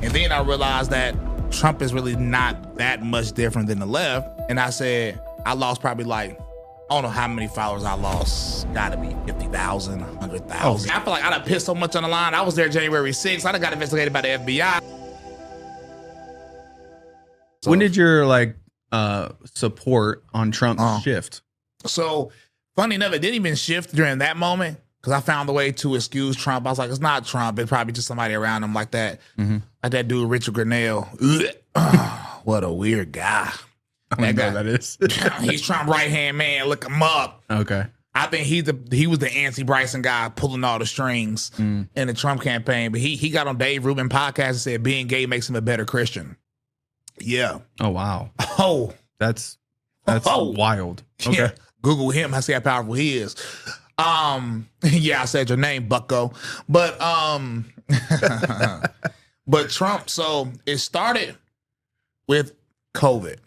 And then I realized that Trump is really not that much different than the left. And I said, I lost probably like, I don't know how many followers I lost. Gotta be 50,000, 100,000. I feel like I done pissed so much on the line. I was there January 6th. I done got investigated by the FBI. So, when did your support on Trump shift? So funny enough, it didn't even shift during that moment because I found the way to excuse Trump. I was like, it's not Trump. It's probably just somebody around him like that. Like that dude, Richard Grenell. What a weird guy. That guy that is. He's Trump's right-hand man. Look him up. Okay. I think he was the anti-Bryson guy pulling all the strings in the Trump campaign. But he got on Dave Rubin podcast and said being gay makes him a better Christian. Yeah. Oh, wow. Oh. That's wild. Okay. Yeah. Google him. I see how powerful he is. Yeah, I said your name, bucko. But but Trump, so it started with COVID,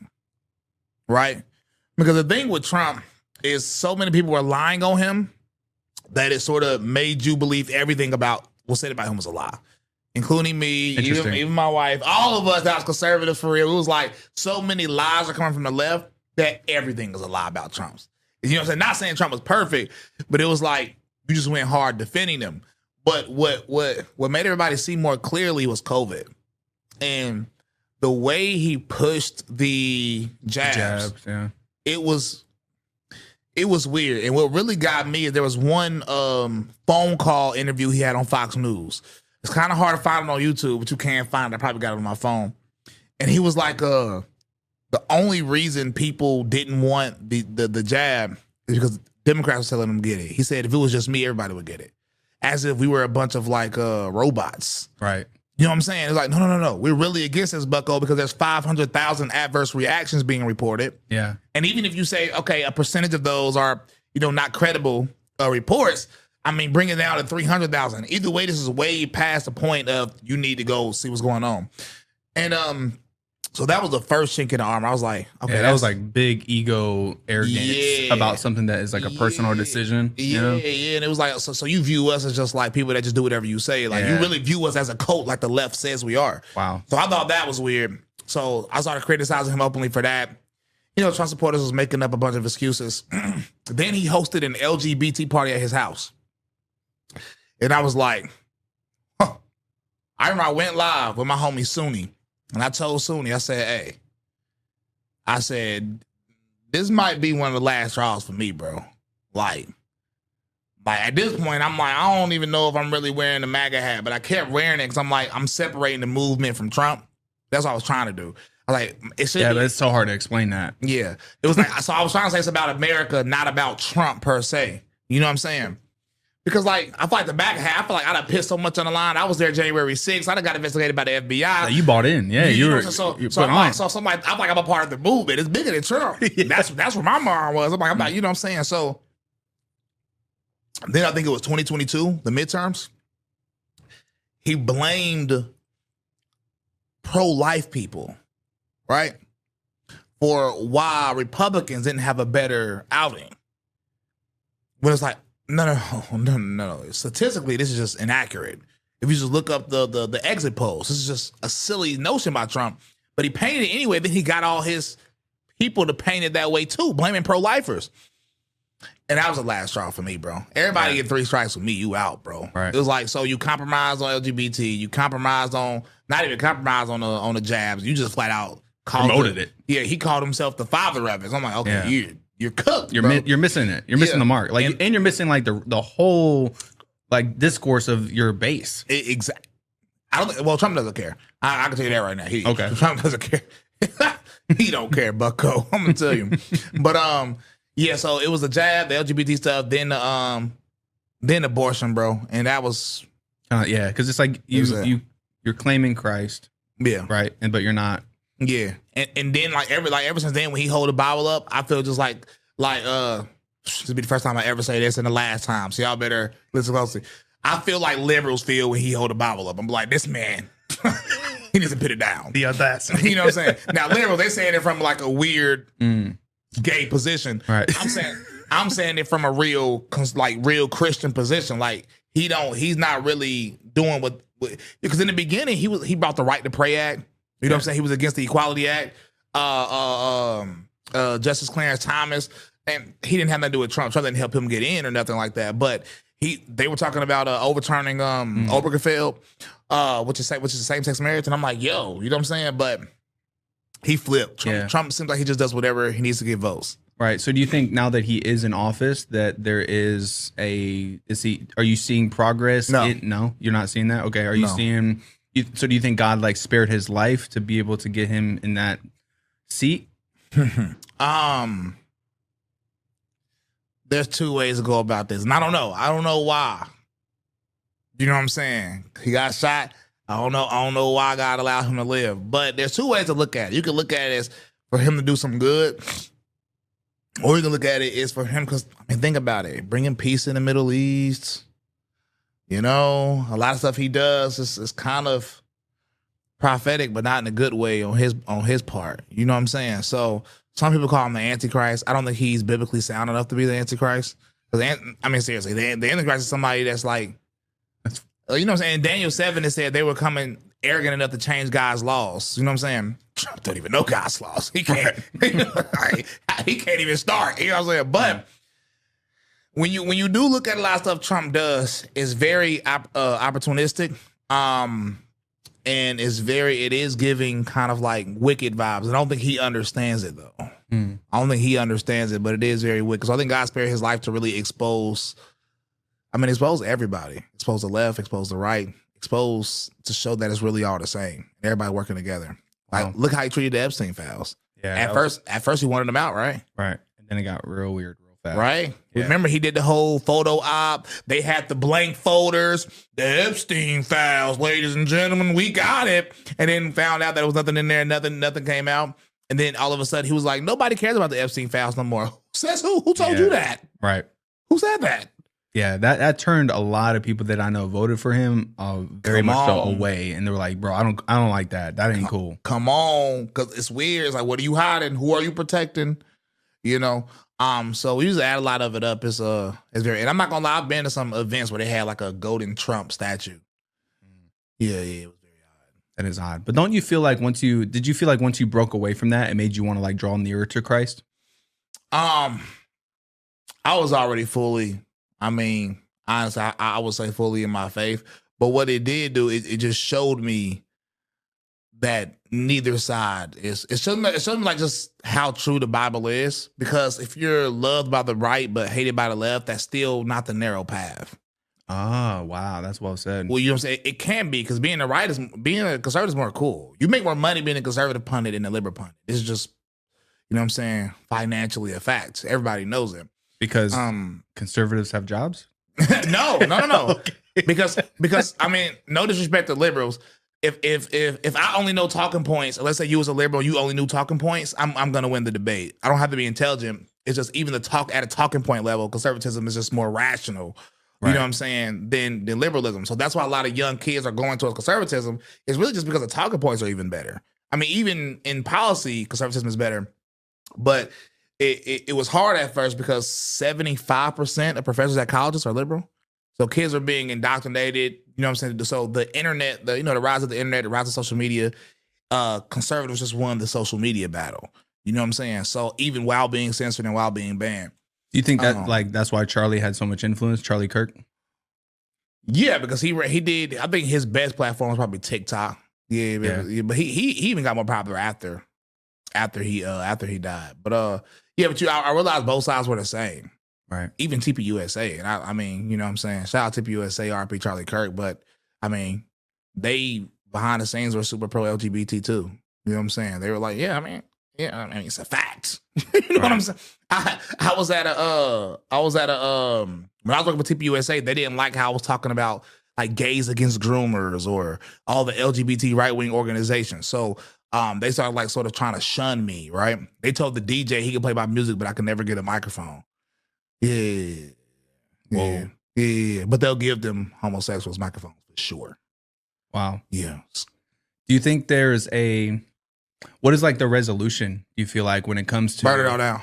right? Because the thing with Trump is so many people were lying on him that it sort of made you believe everything about what's said about him was a lie, including me, even my wife, all of us that was conservative for real. It was like so many lies are coming from the left that everything is a lie about Trump's. You know what I'm saying? Not saying Trump was perfect, but it was like you just went hard defending him. But what made everybody see more clearly was COVID. And the way he pushed the jabs yeah. It was weird. And what really got me is there was one phone call interview he had on Fox News. It's kind of hard to find it on YouTube, but you can find it. I probably got it on my phone. And he was like, the only reason people didn't want the jab is because Democrats were telling them to get it. He said if it was just me, everybody would get it. As if we were a bunch of like robots. Right. You know what I'm saying? It's like, no. We're really against this, bucko, because there's 500,000 adverse reactions being reported. Yeah. And even if you say, okay, a percentage of those are, not credible reports, I mean, bring it down to 300,000. Either way, this is way past the point of you need to go see what's going on. And so that was the first chink in the armor. I was like, okay. Yeah, that was like big ego arrogance about something that is like a personal decision. Yeah. And it was like, so you view us as just like people that just do whatever you say. Like you really view us as a cult like the left says we are. Wow. So I thought that was weird. So I started criticizing him openly for that. Trump supporters was making up a bunch of excuses. Then he hosted an LGBT party at his house. And I was like, I remember I went live with my homie Suni. And I told Suni, I said, this might be one of the last straws for me, bro. Like at this point, I'm like, I don't even know if I'm really wearing the MAGA hat, but I kept wearing it because I'm like, I'm separating the movement from Trump. That's what I was trying to do. I was like, but it's so hard to explain that. Yeah. It was like, so I was trying to say it's about America, not about Trump per se. You know what I'm saying? Because, like, I feel like the back half, I feel like I done pissed so much on the line. I was there January 6th. I done got investigated by the FBI. Yeah, you bought in. Yeah, you were. So I'm like, I'm a part of the movement. It's bigger than Trump. That's where my mind was. I'm like, you know what I'm saying? So then I think it was 2022, the midterms. He blamed pro-life people, right? For why Republicans didn't have a better outing. When it's like, no. Statistically, this is just inaccurate. If you just look up the exit polls, this is just a silly notion by Trump. But he painted it anyway. Then he got all his people to paint it that way too, blaming pro-lifers. And that was the last straw for me, bro. Everybody get 3 strikes with me, you out, bro. Right. It was like, so you compromised on LGBT, you compromised on, not even compromised on the jabs. You just flat out promoted it. Yeah, he called himself the father of it. So I'm like, okay, you're cooked. You're missing it. You're missing the mark. Like, and you're missing like the whole like discourse of your base. Exactly. I don't think. Well, Trump doesn't care. I can tell you that right now. Trump doesn't care. He don't care, bucko. I'm gonna tell you. But yeah. So it was the jab, the LGBT stuff, then abortion, bro, and that was because it's like you're claiming Christ, right, but you're not. Yeah, and then ever since then when he hold the Bible up, I feel just like this will be the first time I ever say this and the last time. So y'all better listen closely. I feel like liberals feel when he hold the Bible up. I'm like, this man, he needs to put it down. The audacity. You know what I'm saying? Now liberals, they saying it from like a weird gay position. Right. I'm saying it from a real Christian position. Like he's not really doing what because in the beginning he brought the Right to Pray Act. You know what I'm saying? He was against the Equality Act. Justice Clarence Thomas, and he didn't have nothing to do with Trump. Trump didn't help him get in or nothing like that. But they were talking about overturning Obergefell, which is the same-sex marriage, and I'm like, yo, you know what I'm saying? But he flipped. Trump seems like he just does whatever he needs to get votes. Right. So do you think now that he is in office that there is are you seeing progress? No. You're not seeing that? Okay. Are you seeing, so do you think God like spared his life to be able to get him in that seat? There's two ways to go about this. And I don't know why. You know what I'm saying? He got shot. I don't know why God allowed him to live. But there's two ways to look at it. You can look at it as for him to do some good. Or you can look at it as for him, because, I mean, think about it. Bringing peace in the Middle East. You know, a lot of stuff he does is kind of prophetic, but not in a good way on his part. You know what I'm saying? So some people call him the Antichrist. I don't think he's biblically sound enough to be the Antichrist. Because, I mean, seriously, the Antichrist is somebody that's like, you know what I'm saying? In Daniel 7, it said they were coming arrogant enough to change God's laws. You know what I'm saying? Trump don't even know God's laws. He can't. He can't even start. You know what I'm saying? But when you do look at a lot of stuff Trump does, it's very opportunistic. And it is giving kind of like wicked vibes. I don't think he understands it though. I don't think he understands it, but it is very wicked. So I think God spared his life to really expose everybody. Expose the left, expose the right, expose to show that it's really all the same. Everybody working together. Like, look how he treated the Epstein files. Yeah. At first he wanted them out, right? Right. And then it got real weird real fast. Right? Yeah. Remember, he did the whole photo op. They had the blank folders, the Epstein files, ladies and gentlemen, we got it. And then found out that there was nothing in there, nothing came out. And then all of a sudden he was like, nobody cares about the Epstein files no more. Says who? Who told you that? Right. Who said that? Yeah, that turned a lot of people that I know voted for him very much so away, and they were like, "Bro, I don't like that. That ain't cool." Come on, because it's weird. It's like, what are you hiding? Who are you protecting? You know. So we usually add a lot of it up. It's very, and I'm not gonna lie, I've been to some events where they had like a golden Trump statue. Yeah, it was very odd. That is odd. But don't you feel like once you broke away from that, it made you want to like draw nearer to Christ? I was already fully. I mean, honestly, I would say fully in my faith. But what it did do, it just showed me that neither side is. It showed me like just how true the Bible is. Because if you're loved by the right but hated by the left, that's still not the narrow path. Oh, wow. That's well said. Well, you know what I'm saying? It can be, because being a conservative is more cool. You make more money being a conservative pundit than a liberal pundit. It's just, you know what I'm saying, financially a fact. Everybody knows it. Because conservatives have jobs? No. Okay. Because I mean, no disrespect to liberals. If I only know talking points, let's say you was a liberal, you only knew talking points, I'm gonna win the debate. I don't have to be intelligent. It's just even at a talking point level, conservatism is just more rational. You know what I'm saying, than liberalism. So that's why a lot of young kids are going towards conservatism. It's really just because the talking points are even better. I mean, even in policy, conservatism is better. But it was hard at first because 75% of professors at colleges are liberal. So kids are being indoctrinated, you know what I'm saying? So the internet, the rise of the internet, the rise of social media, conservatives just won the social media battle. You know what I'm saying? So even while being censored and while being banned. Do you think that that's why Charlie had so much influence, Charlie Kirk? Yeah, because he did. I think his best platform was probably TikTok. Yeah. But he even got more popular after he died. But I realized both sides were the same. Right. Even TPUSA. And I mean, you know what I'm saying? Shout out TPUSA, RP Charlie Kirk. But I mean, they behind the scenes were super pro LGBT too. You know what I'm saying? They were like, I mean, it's a fact. You know what I'm saying? I was at a when I was working with TPUSA, they didn't like how I was talking about like gays against groomers or all the LGBT right-wing organizations. So they started like sort of trying to shun me, right? They told the DJ he could play my music, but I could never get a microphone. Yeah. But they'll give them homosexuals microphones for sure. Wow. Yeah. Do you think there's what is like the resolution you feel like when it comes to burn it all down?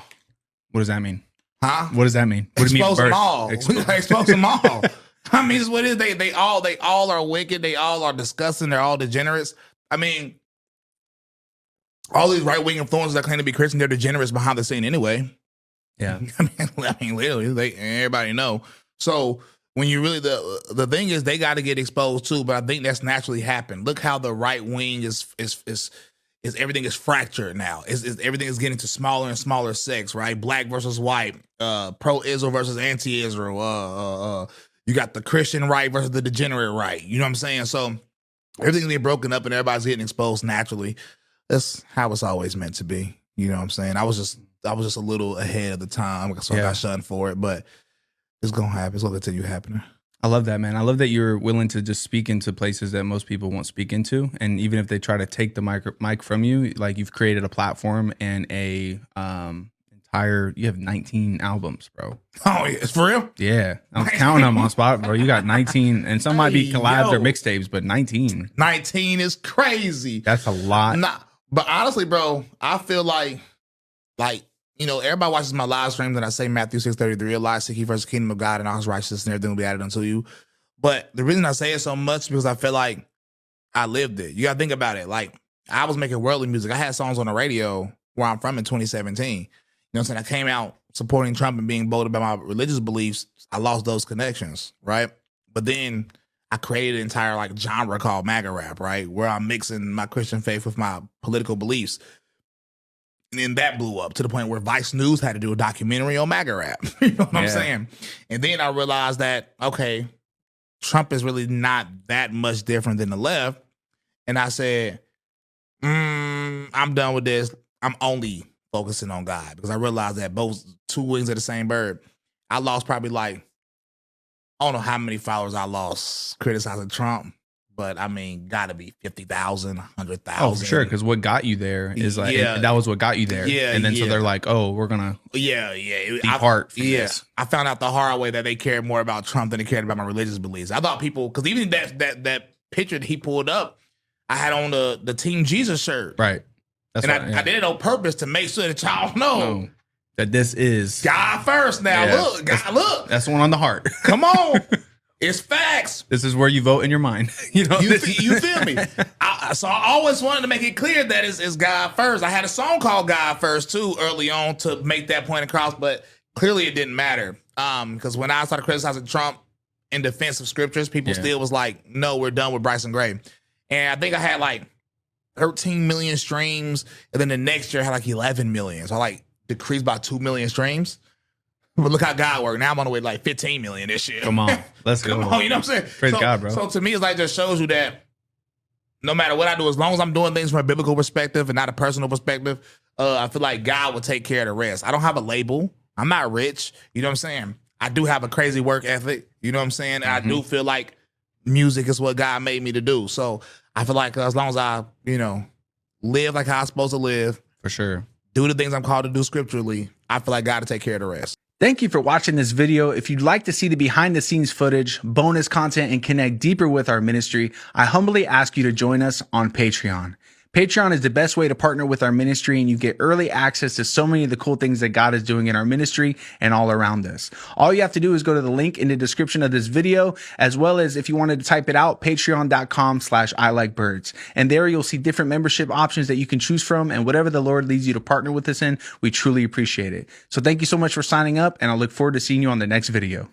What does that mean? Huh? What does that mean? What Expose them all. Expose them all. I mean, it's what it is. They all are wicked. They all are disgusting. They're all degenerates. I mean, all these right wing influencers that claim to be Christian, they're degenerates behind the scene anyway. Yeah. I mean, literally, everybody know. So when you really the thing is, they got to get exposed too. But I think that's naturally happened. Look how the right wing is everything is fractured now. Is everything is getting to smaller and smaller sects, right? Black versus white, pro-Israel versus anti-Israel. You got the Christian right versus the degenerate right. You know what I'm saying? So everything's getting broken up and everybody's getting exposed naturally. That's how it's always meant to be. You know what I'm saying? I was just a little ahead of the time, so I got shunned for it. But it's gonna happen. It's gonna continue happening. I love that, man. I love that you're willing to just speak into places that most people won't speak into. And even if they try to take the mic from you, like you've created a platform and you have 19 albums, bro. Oh, yeah, it's for real? Yeah. I'm counting them on spot, bro. You got 19, and some might be collabs or mixtapes, but 19. 19 is crazy. That's a lot. But honestly, bro, I feel like, everybody watches my live streams and I say Matthew 6:33 a lot, seek ye first the kingdom of God and all his righteousness and everything will be added unto you. But the reason I say it so much is because I feel like I lived it. You got to think about it. Like, I was making worldly music. I had songs on the radio where I'm from in 2017. You know what I'm saying? I came out supporting Trump and being bold about my religious beliefs. I lost those connections, right? But then I created an entire genre called MAGA rap, right? Where I'm mixing my Christian faith with my political beliefs. And then that blew up to the point where Vice News had to do a documentary on MAGA rap. You know what I'm saying? And then I realized that, okay, Trump is really not that much different than the left. And I said, I'm done with this. I'm only focusing on God, because I realized that both two wings of the same bird. I lost probably I don't know how many followers I lost criticizing Trump, but I mean, gotta be 50,000, 100,000. Oh, for sure. Because what got you there is that was what got you there. Yeah. And then so they're like, oh, we're gonna depart from this. I found out the hard way that they cared more about Trump than they cared about my religious beliefs. I thought people, because even that picture that he pulled up, I had on the Team Jesus shirt. Right. That's I did it on purpose to make sure that y'all know that this is God first. Now look, God, look. That's the one on the heart. Come on. It's facts. This is where you vote in your mind. You feel me? So I always wanted to make it clear that it's God first. I had a song called God First too early on to make that point across, but clearly it didn't matter. Because when I started criticizing Trump in defense of scriptures, people still was like, no, we're done with Bryson Gray. And I think I had 13 million streams, and then the next year I had 11 million. So I decreased by 2 million streams. But look how God worked. Now I'm on the way to 15 million this year. Come on. Let's go. Come on, you know what I'm saying? Praise God, bro. So to me, it's just shows you that no matter what I do, as long as I'm doing things from a biblical perspective and not a personal perspective, I feel like God will take care of the rest. I don't have a label. I'm not rich. You know what I'm saying? I do have a crazy work ethic. You know what I'm saying? And I do feel like music is what God made me to do. So I feel like as long as I, live like how I'm supposed to live. For sure. Do the things I'm called to do scripturally, I feel like God will take care of the rest. Thank you for watching this video. If you'd like to see the behind the scenes footage, bonus content, and connect deeper with our ministry, I humbly ask you to join us on Patreon. Patreon is the best way to partner with our ministry, and you get early access to so many of the cool things that God is doing in our ministry and all around us. All you have to do is go to the link in the description of this video, as well as if you wanted to type it out, patreon.com/ILikeBirds. And there you'll see different membership options that you can choose from, and whatever the Lord leads you to partner with us in, we truly appreciate it. So thank you so much for signing up, and I look forward to seeing you on the next video.